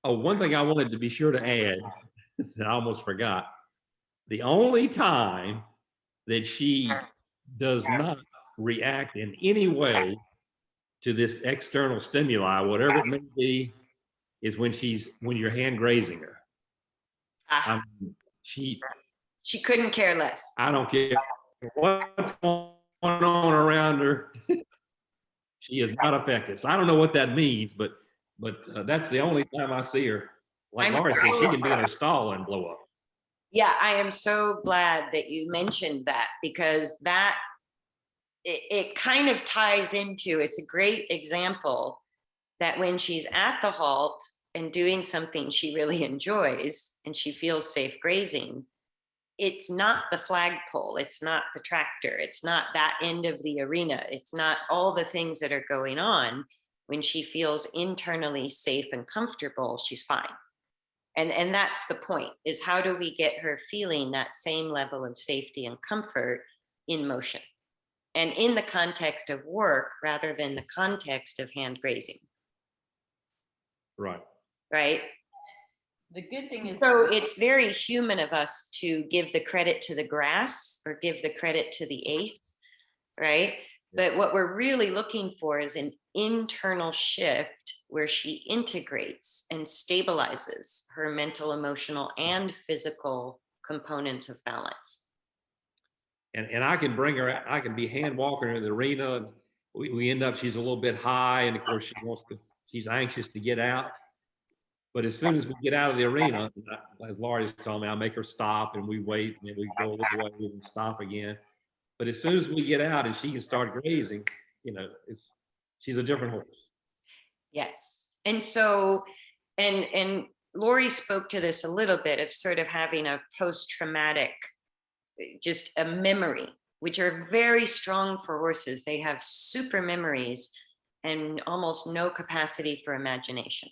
Speaker 3: Oh, one thing I wanted to be sure to add, that I almost forgot. The only time that she does not react in any way to this external stimuli, whatever it may be, is when you're hand grazing her.
Speaker 1: Ah,
Speaker 3: She,
Speaker 1: she couldn't care less.
Speaker 3: I don't care what's going on around her. She is not affected. So I don't know what that means, but that's the only time I see her. Like
Speaker 1: I'm
Speaker 3: Laurie said,
Speaker 1: so-
Speaker 3: she can be in her stall and blow up.
Speaker 1: Yeah, I am so glad that you mentioned that, because that it kind of ties into, it's a great example that when she's at the halt and doing something she really enjoys and she feels safe grazing, it's not the flagpole, it's not the tractor, it's not that end of the arena, it's not all the things that are going on. When she feels internally safe and comfortable, she's fine. And that's the point, is how do we get her feeling that same level of safety and comfort in motion and in the context of work rather than the context of hand grazing,
Speaker 3: Right.
Speaker 1: right?
Speaker 2: The good thing is,
Speaker 1: So it's very human of us to give the credit to the grass or give the credit to the ace, right? But what we're really looking for is an internal shift where she integrates and stabilizes her mental, emotional, and physical components of balance.
Speaker 3: And I can bring her, I can be hand walking her in the arena, and we end up, she's a little bit high, and of course she's anxious to get out. But as soon as we get out of the arena, as Laurie's told me, I make her stop and we wait, and then we go a little way and stop again. But as soon as we get out and she can start grazing, she's a different horse.
Speaker 1: Yes. And so, and Laurie spoke to this a little bit of sort of having a post-traumatic, just a memory, which are very strong for horses. They have super memories and almost no capacity for imagination.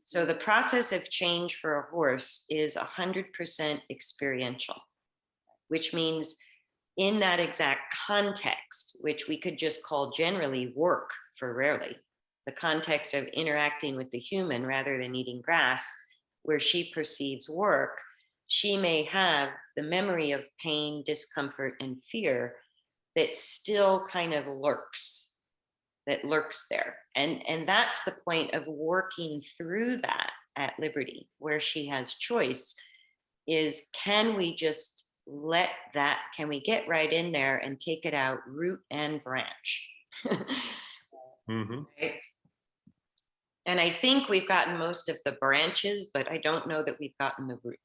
Speaker 1: So the process of change for a horse is 100% experiential, which means in that exact context, which we could just call generally work for rarely, the context of interacting with the human rather than eating grass, where she perceives work, she may have the memory of pain, discomfort, and fear that still kind of lurks there. And that's the point of working through that at Liberty, where she has choice, is can we just can we get right in there and take it out root and branch?
Speaker 3: Mm-hmm.
Speaker 1: Right? And I think we've gotten most of the branches, but I don't know that we've gotten the root.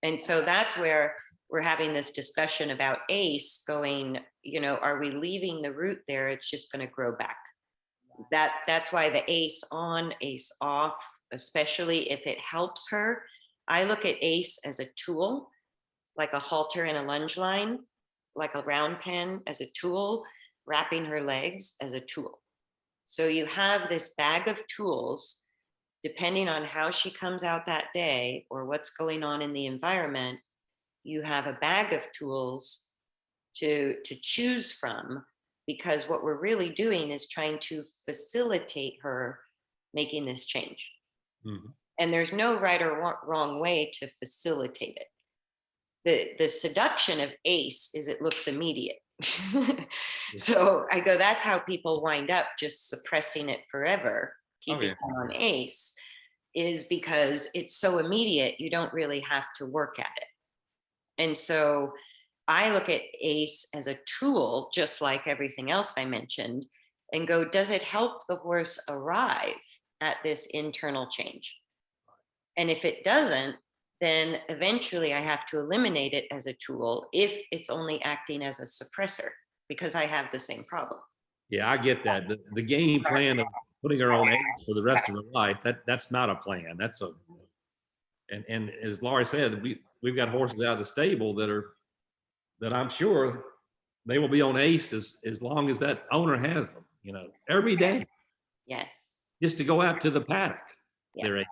Speaker 1: And so that's where we're having this discussion about ACE going, are we leaving the root there? It's just going to grow back. That's why the ACE on, ACE off, especially if it helps her. I look at ACE as a tool, like a halter and a lunge line, like a round pen as a tool, wrapping her legs as a tool. So you have this bag of tools, depending on how she comes out that day or what's going on in the environment, you have a bag of tools to choose from, because what we're really doing is trying to facilitate her making this change.
Speaker 3: Mm-hmm.
Speaker 1: And there's no right or wrong way to facilitate it. The seduction of ACE is it looks immediate. So I go, that's how people wind up just suppressing it forever, keeping them on ACE, is because it's so immediate, you don't really have to work at it. And so I look at ACE as a tool, just like everything else I mentioned, and go, does it help the horse arrive at this internal change? And if it doesn't, then eventually I have to eliminate it as a tool if it's only acting as a suppressor, because I have the same problem.
Speaker 3: Yeah, I get that. The game plan of putting her on ACE for the rest of her life, that's not a plan. And as Laurie said, we've got horses out of the stable that I'm sure they will be on ACE as long as that owner has them, you know, every day,
Speaker 1: Yes.
Speaker 3: just to go out to the paddock.
Speaker 1: Yes.
Speaker 3: They're ACE.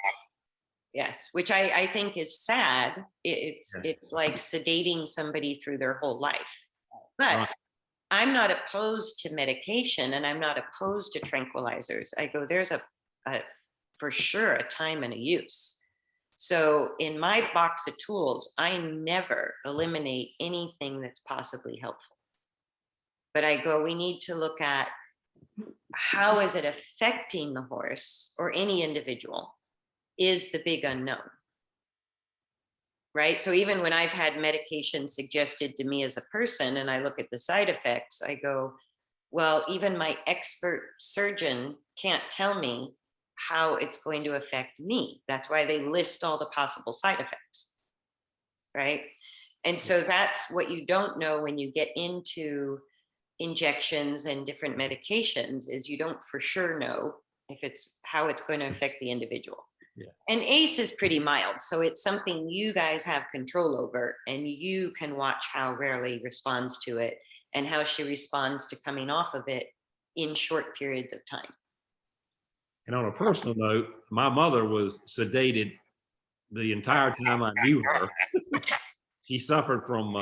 Speaker 1: Yes, which I think is sad.
Speaker 3: Yeah.
Speaker 1: It's like sedating somebody through their whole life. But
Speaker 3: Right.
Speaker 1: I'm not opposed to medication, and I'm not opposed to tranquilizers. I go, there's a for sure a time and a use. So in my box of tools, I never eliminate anything that's possibly helpful. But I go, we need to look at how is it affecting the horse or any individual is the big unknown. Right? So even when I've had medication suggested to me as a person and I look at the side effects, I go, well, even my expert surgeon can't tell me how it's going to affect me. That's why they list all the possible side effects. Right? And so that's what you don't know when you get into injections and different medications, is you don't for sure know if it's how it's going to affect the individual.
Speaker 3: Yeah.
Speaker 1: And ACE is pretty mild, so it's something you guys have control over, and you can watch how Rarely responds to it and how she responds to coming off of it in short periods of time.
Speaker 3: And on a personal note, my mother was sedated the entire time I knew her. She suffered from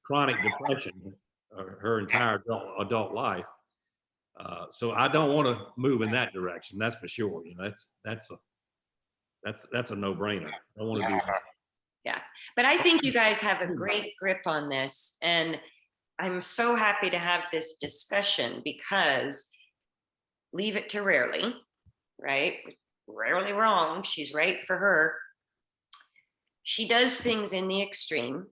Speaker 3: chronic depression her entire adult life. So I don't want to move in that direction. That's for sure. You know, that's a no-brainer. I want to do that.
Speaker 1: Yeah, but I think you guys have a great grip on this, and I'm so happy to have this discussion, because leave it to Rarely, right? Rarely wrong. She's right for her. She does things in the extreme,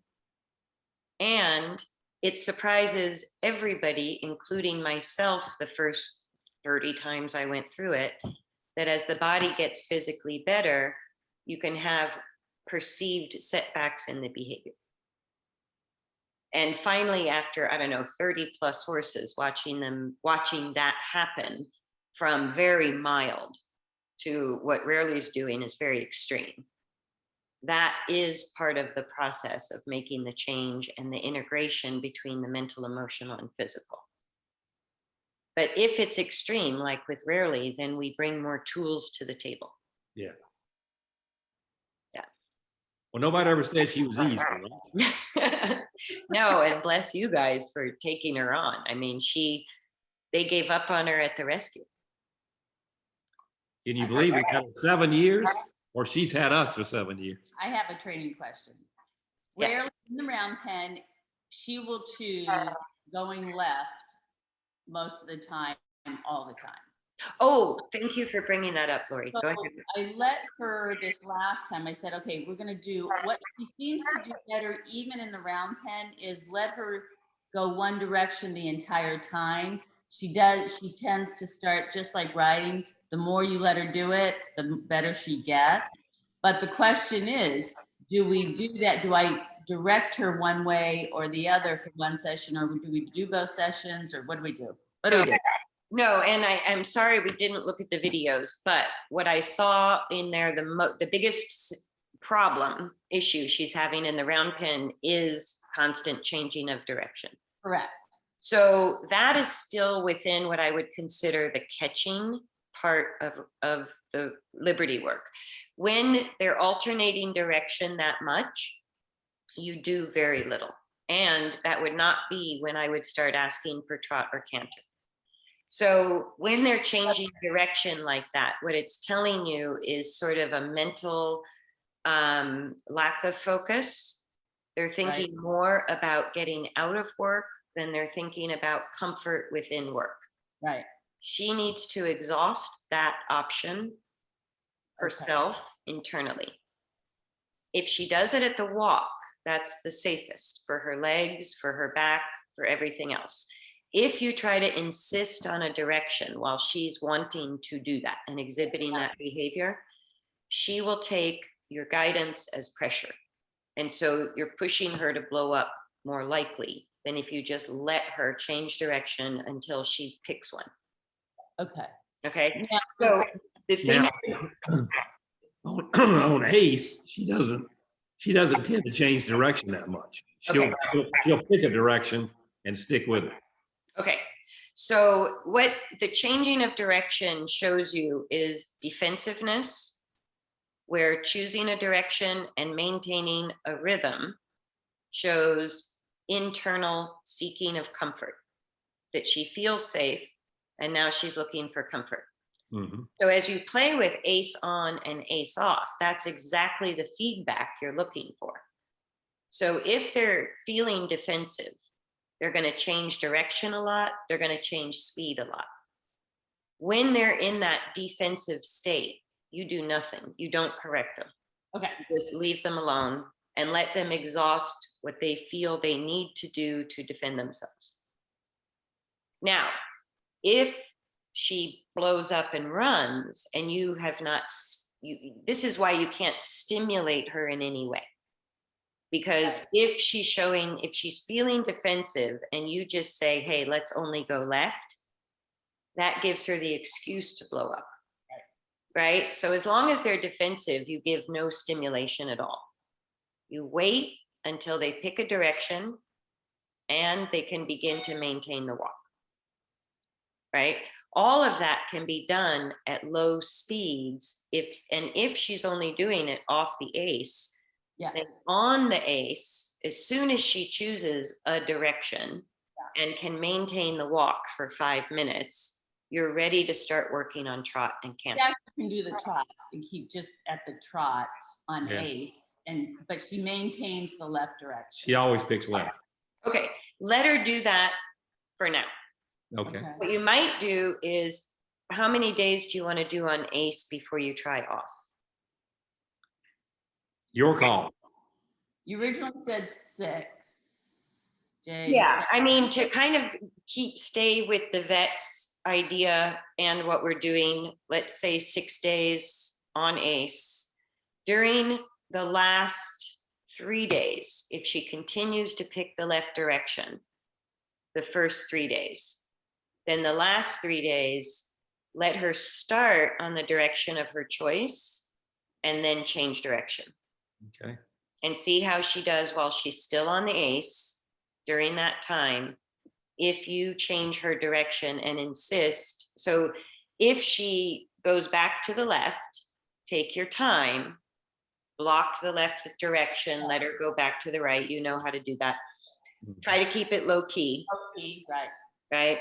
Speaker 1: and it surprises everybody, including myself, the first 30 times I went through it, that as the body gets physically better, you can have perceived setbacks in the behavior. And finally, after, I don't know, 30 plus horses, watching that happen from very mild to what Rarely's doing is very extreme. That is part of the process of making the change and the integration between the mental, emotional, and physical. But if it's extreme, like with Rarely, then we bring more tools to the table.
Speaker 3: Yeah.
Speaker 1: Yeah.
Speaker 3: Well, nobody ever said she was easy, right?
Speaker 1: No, and bless you guys for taking her on. I mean, they gave up on her at the rescue.
Speaker 3: Can you believe it? 7 years, or she's had us for 7 years?
Speaker 2: I have a training question.
Speaker 1: Yeah.
Speaker 2: Rarely in the round pen, she will choose going left most of the time, all the time.
Speaker 1: Oh, thank you for bringing that up, Laurie.
Speaker 2: So
Speaker 1: Go ahead.
Speaker 2: I let her this last time. I said, okay, we're going to do what she seems to do better, even in the round pen, is let her go one direction the entire time. She tends to start just like riding. The more you let her do it, the better she gets. But the question is, do we do that? Do I direct her one way or the other for one session, or do we do both sessions, or what do we do? What do we do?
Speaker 1: No, and I'm sorry we didn't look at the videos, but what I saw in there, the biggest issue she's having in the round pen is constant changing of direction.
Speaker 2: Correct.
Speaker 1: So that is still within what I would consider the catching part of the Liberty work. When they're alternating direction that much, you do very little. And that would not be when I would start asking for trot or canter. So when they're changing direction like that, what it's telling you is sort of a mental lack of focus. They're thinking more about getting out of work than they're thinking about comfort within work.
Speaker 2: Right.
Speaker 1: She needs to exhaust that option herself internally. If she does it at the walk, that's the safest for her legs, for her back, for everything else. If you try to insist on a direction while she's wanting to do that and exhibiting that behavior, she will take your guidance as pressure. And so you're pushing her to blow up more likely than if you just let her change direction until she picks one.
Speaker 2: Okay.
Speaker 1: Okay.
Speaker 2: Now,
Speaker 1: So the thing.
Speaker 3: Now, On, on ACE, she doesn't tend to change direction that much. She'll pick a direction and stick with it.
Speaker 1: Okay, so what the changing of direction shows you is defensiveness, where choosing a direction and maintaining a rhythm shows internal seeking of comfort, that she feels safe and now she's looking for comfort.
Speaker 3: Mm-hmm.
Speaker 1: So as you play with ACE on and ACE off, that's exactly the feedback you're looking for. So if they're feeling defensive, they're going to change direction a lot. They're going to change speed a lot. When they're in that defensive state, you do nothing. You don't correct them.
Speaker 2: Okay.
Speaker 1: You just leave them alone and let them exhaust what they feel they need to do to defend themselves. Now, if she blows up and runs and you have not, this is why you can't stimulate her in any way. Because if she's feeling defensive and you just say, hey, let's only go left, that gives her the excuse to blow up, right? So as long as they're defensive, you give no stimulation at all. You wait until they pick a direction and they can begin to maintain the walk, right? All of that can be done at low speeds if she's only doing it off the ACE.
Speaker 2: Yeah.
Speaker 1: Then on the ACE, as soon as she chooses a direction and can maintain the walk for 5 minutes, you're ready to start working on trot and canter.
Speaker 2: Yes, you can do the trot and keep just at the trot on
Speaker 3: Yeah.
Speaker 2: ACE, but she maintains the left direction.
Speaker 3: She always picks left.
Speaker 1: Okay, let her do that for now.
Speaker 3: Okay.
Speaker 1: What you might do is, how many days do you want to do on ACE before you try off?
Speaker 3: Your call.
Speaker 2: You originally said 6 days.
Speaker 1: Yeah, I mean, to kind of stay with the vet's idea and what we're doing, let's say 6 days on ACE. During the last 3 days, if she continues to pick the left direction, the first 3 days, then the last 3 days, let her start on the direction of her choice and then change direction.
Speaker 3: Okay.
Speaker 1: And see how she does while she's still on the ACE during that time. If you change her direction and insist, so if she goes back to the left, take your time, block the left direction, let her go back to the right. You know how to do that. Try to keep it low key.
Speaker 2: Low key, right.
Speaker 1: Right.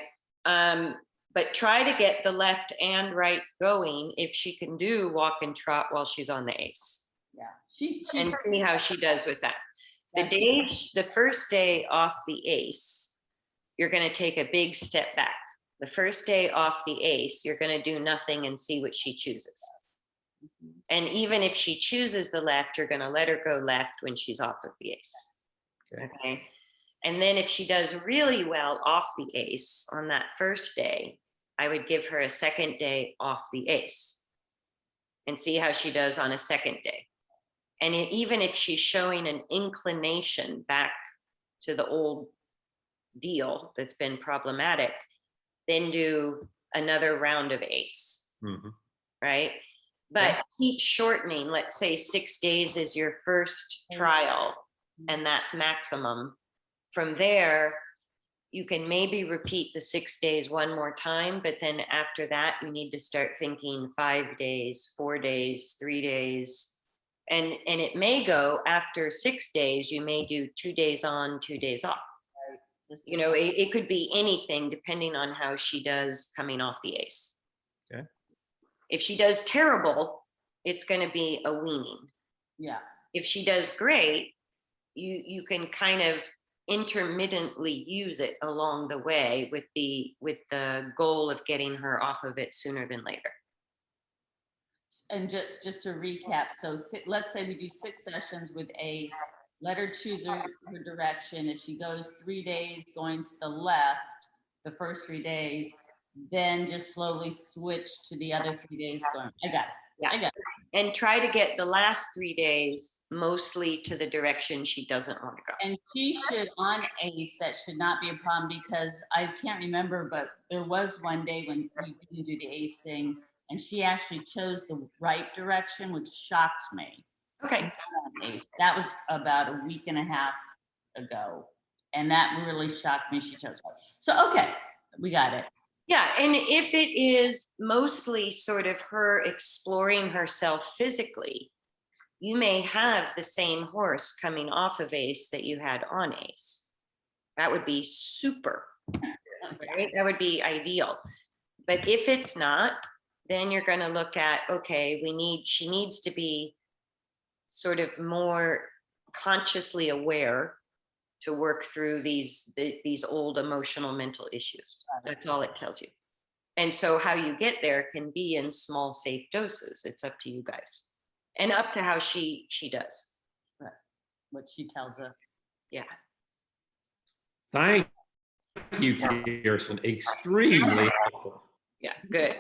Speaker 1: But try to get the left and right going if she can do walk and trot while she's on the ACE.
Speaker 2: Yeah.
Speaker 1: And see how she does with that. The first day off the ACE, you're going to take a big step back. The first day off the ACE, you're going to do nothing and see what she chooses. And even if she chooses the left, you're going to let her go left when she's off of the ACE. Okay. And then if she does really well off the ACE on that first day, I would give her a second day off the ACE and see how she does on a second day. And even if she's showing an inclination back to the old deal that's been problematic, then do another round of ACE, right? But keep shortening. Let's say 6 days is your first trial, and that's maximum. From there, you can maybe repeat the 6 days one more time, but then after that, you need to start thinking 5 days, 4 days, 3 days. And it may go after 6 days, you may do 2 days on, 2 days off. You know, it could be anything depending on how she does coming off the ACE.
Speaker 3: Okay.
Speaker 1: If she does terrible, it's going to be a weaning.
Speaker 2: Yeah.
Speaker 1: If she does great, you can kind of intermittently use it along the way with the goal of getting her off of it sooner than later.
Speaker 2: And just to recap, so let's say we do 6 sessions with ACE, let her choose her direction. If she goes 3 days going to the left, the first 3 days, then just slowly switch to the other 3 days going. I got it.
Speaker 1: Yeah.
Speaker 2: I got it.
Speaker 1: And try to get the last 3 days mostly to the direction she doesn't want to go.
Speaker 2: And she should, on ACE, that should not be a problem, because I can't remember, but there was one day when we didn't do the ACE thing And she actually chose the right direction, which shocked me.
Speaker 1: Okay.
Speaker 2: That was about a week and a half ago. And that really shocked me. She chose right. So, okay, we got it.
Speaker 1: Yeah, and if it is mostly sort of her exploring herself physically, you may have the same horse coming off of ACE that you had on ACE. That would be super, right? That would be ideal. But if it's not, then you're going to look at, okay, she needs to be sort of more consciously aware to work through these old emotional mental issues. That's all it tells you. And so how you get there can be in small, safe doses. It's up to you guys, and up to how she does.
Speaker 2: Right. What she tells us.
Speaker 1: Yeah.
Speaker 3: Thank you, Kirsten. Extremely helpful.
Speaker 1: Yeah, good.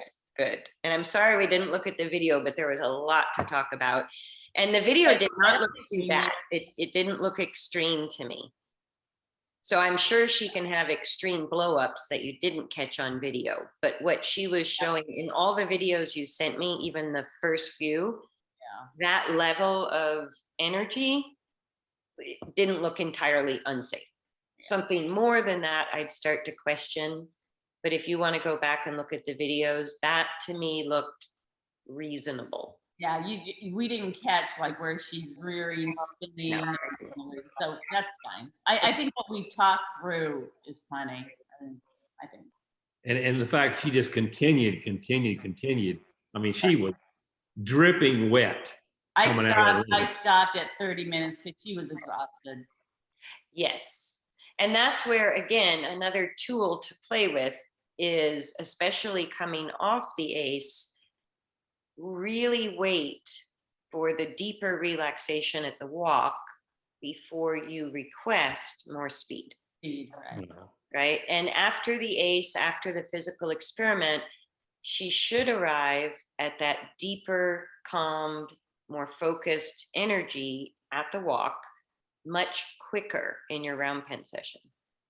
Speaker 1: And I'm sorry we didn't look at the video, but there was a lot to talk about. And the video did not look too bad. It didn't look extreme to me. So I'm sure she can have extreme blow-ups that you didn't catch on video. But what she was showing in all the videos you sent me, even the first few, that level of energy didn't look entirely unsafe. Something more than that, I'd start to question. But if you want to go back and look at the videos, that to me looked reasonable.
Speaker 2: Yeah, we didn't catch like where she's rearing, spinning.
Speaker 1: No.
Speaker 2: So that's fine. I think what we've talked through is plenty. I think.
Speaker 3: And the fact she just continued. I mean, she was dripping wet.
Speaker 2: I stopped at 30 minutes because she was exhausted.
Speaker 1: Yes. And that's where, again, another tool to play with is, especially coming off the ACE, really wait for the deeper relaxation at the walk before you request more speed. Right. And after the ACE, after the physical experiment, she should arrive at that deeper, calmed, more focused energy at the walk much quicker in your round pen session.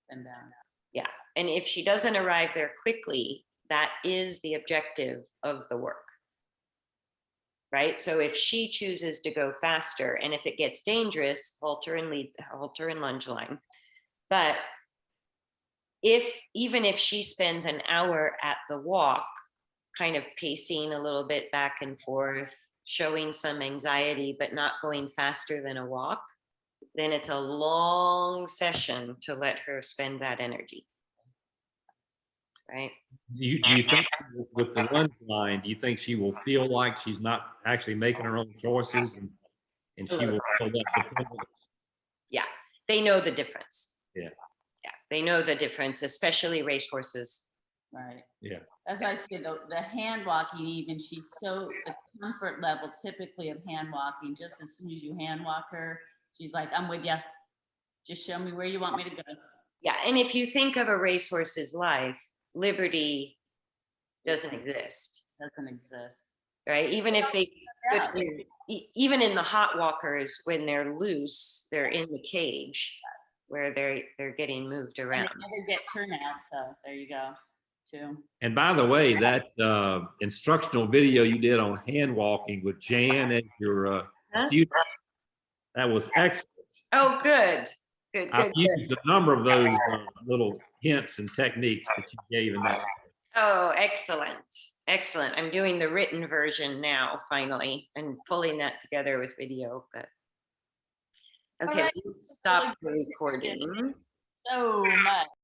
Speaker 2: And down.
Speaker 1: Yeah. And if she doesn't arrive there quickly, that is the objective of the work. Right. So if she chooses to go faster, and if it gets dangerous, halter and lunge line. But even if she spends an hour at the walk, kind of pacing a little bit back and forth, showing some anxiety, but not going faster than a walk, then it's a long session to let her spend that energy. Right.
Speaker 3: Do you think with the lunge line, do you think she will feel like she's not actually making her own choices, and she will feel that dependence?
Speaker 1: Yeah, they know the difference.
Speaker 3: Yeah,
Speaker 1: they know the difference, especially racehorses.
Speaker 2: Right.
Speaker 3: Yeah.
Speaker 2: That's why I say the hand walking, even the comfort level typically of hand walking, just as soon as you hand walk her, she's like, I'm with you. Just show me where you want me to go.
Speaker 1: Yeah, and if you think of a racehorse's life, liberty doesn't exist. Right? Even if even in the hot walkers, when they're loose, they're in the cage where they're getting moved around.
Speaker 2: And they never get turnout, so there you go, too.
Speaker 3: And by the way, that instructional video you did on hand walking with Jan as your student, that was excellent.
Speaker 1: Oh, good.
Speaker 3: I've used a number of those little hints and techniques that you gave in that.
Speaker 1: Oh, excellent. I'm doing the written version now, finally, and pulling that together with video. But okay, let's stop the recording.
Speaker 2: So much.